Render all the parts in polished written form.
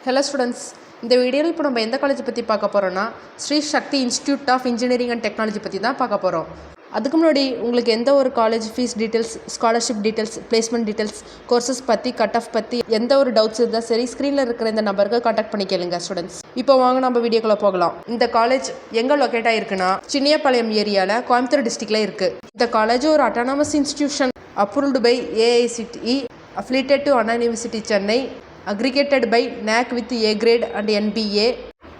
Hello students, இந்த வீடியோவில் இப்போ நம்ம எந்த காலேஜ் பற்றி பார்க்க போகிறோன்னா Sri Sakthi institute of engineering and technology பற்றி தான் பார்க்க போகிறோம். அதுக்கு முன்னாடி உங்களுக்கு எந்த ஒரு college fees details, scholarship details, placement details, courses பற்றி, கட் ஆஃப் பற்றி எந்த ஒரு டவுட்ஸ் இருந்தால் சரி ஸ்க்ரீனில் இருக்கிற இந்த நம்பருக்கு கான்டாக்ட் பண்ணி கேளுங்க ஸ்டூடெண்ட்ஸ். இப்போ வாங்க நம்ம வீடியோக்குள்ளே போகலாம். இந்த காலேஜ் எங்கே லொக்கேட் ஆகிருக்குன்னா சின்னியப்பாளையம் ஏரியாவில் கோயம்புத்தூர் டிஸ்ட்ரிக்டில் இருக்குது. இந்த காலேஜ் ஒரு autonomous institution approved by AICTE, affiliated to Anna University Chennai, aggregated by NAC with A grade and NBA.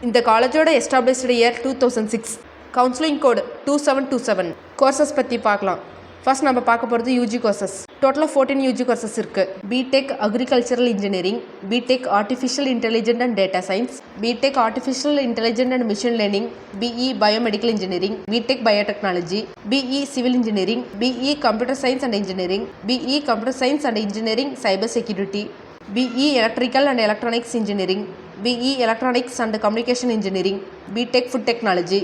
இந்த காலேஜோட எஸ்டாப்ளிஷ்டு இயர் 2006. Counselling code 2727. கோர்சஸ் பற்றி பார்க்கலாம். ஃபர்ஸ்ட் நம்ம பார்க்க போகிறது யூஜி கோர்சஸ். டோட்டலாக 14 யூஜி கோர்சஸ் இருக்குது. BTech agricultural engineering, BTech artificial intelligent and data science, BTech artificial intelligent and machine learning, BE biomedical engineering, BTech biotechnology, BE civil engineering, BE computer science and engineering, BE computer science and engineering cyber security, BE Electrical and Electronics Engineering, BE Electronics and Communication Engineering, BTech Food Technology,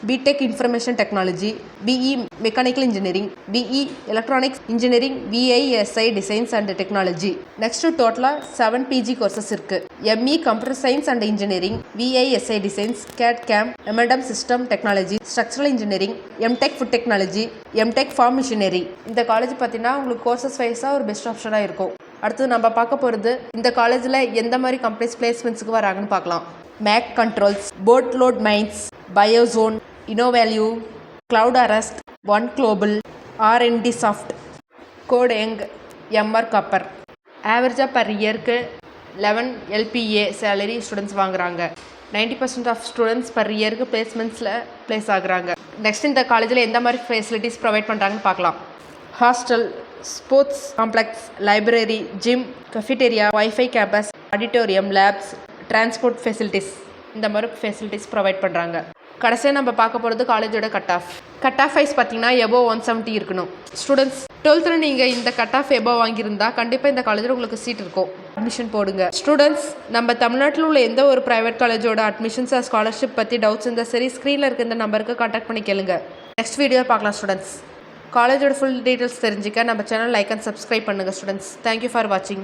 BTech Information Technology, BE Mechanical Engineering, BE Electronics Engineering, VISI Designs and Technology. Next total 7 PG courses இருக்கு. ME Computer Science and Engineering, VISI Designs, CAD CAM, M&M System Technology, Structural Engineering, MTech Food Technology, MTech Farm Machinery. இந்த college பார்த்தீங்கன்னா உங்களுக்கு courses வைஸாக ஒரு best ஆப்ஷனாக இருக்கும். அடுத்து நம்ம பார்க்க போகிறது இந்த காலேஜில் எந்த மாதிரி கம்பெனிஸ் பிளேஸ்மெண்ட்ஸுக்கு வராங்கன்னு பார்க்கலாம். Mak controls, boat load mines, Biozone, Innovalue, cloud arrest, one global, R&D soft, code young, MR copper. ஆவரேஜாக பர் இயருக்கு 11 LPA சேலரி ஸ்டூடெண்ட்ஸ் வாங்குறாங்க. 90% ஆஃப் ஸ்டூடெண்ட்ஸ் பர் இயருக்கு பிளேஸ்மெண்ட்ஸில் பிளேஸ் ஆகுறாங்க. நெக்ஸ்ட் இந்த காலேஜில் எந்த மாதிரி ஃபெசிலிட்டிஸ் ப்ரொவைட் பண்ணுறாங்கன்னு பார்க்கலாம். Hostel, sports complex, library, gym, cafeteria, wifi campus, auditorium, labs, transport facilities, இந்த மாதிரி ஃபெசிலிட்டிஸ் ப்ரொவைட் பண்ணுறாங்க. கடைசியாக நம்ம பார்க்க போகிறது காலேஜோட கட் ஆஃப் வைஸ் பார்த்தீங்கன்னா எபோவ் 170 இருக்கணும். ஸ்டூடெண்ட்ஸ் 12th நீங்கள் இந்த கட் ஆஃப் எபோவ் வாங்கியிருந்தா கண்டிப்பாக இந்த காலேஜில் உங்களுக்கு சீட் இருக்கும். அட்மிஷன் போடுங்க. ஸ்டூடெண்ட்ஸ், நம்ம தமிழ்நாட்டில் உள்ள எந்த ஒரு ப்ரைவேட் காலேஜோட அட்மிஷன்ஸ் ஸ்காலர்ஷிப் பற்றி டவுட்ஸ் இருந்தால் சரி ஸ்க்ரீனில் இருக்க இந்த நம்பருக்கு கான்டாக்ட் பண்ணி கேளுங்க. நெக்ஸ்ட் வீடியோ பார்க்கலாம் ஸ்டூடெண்ட்ஸ். காலேஜோட ஃபுல் டீட்டெயில்ஸ் தெரிஞ்சுக்க நம்ம சேனல் லைக் அண்ட் சப்ஸ்கிரைப் பண்ணுங்கள் ஸ்டூடெண்ட்ஸ். தேங்க்யூ ஃபார் வாட்சிங்.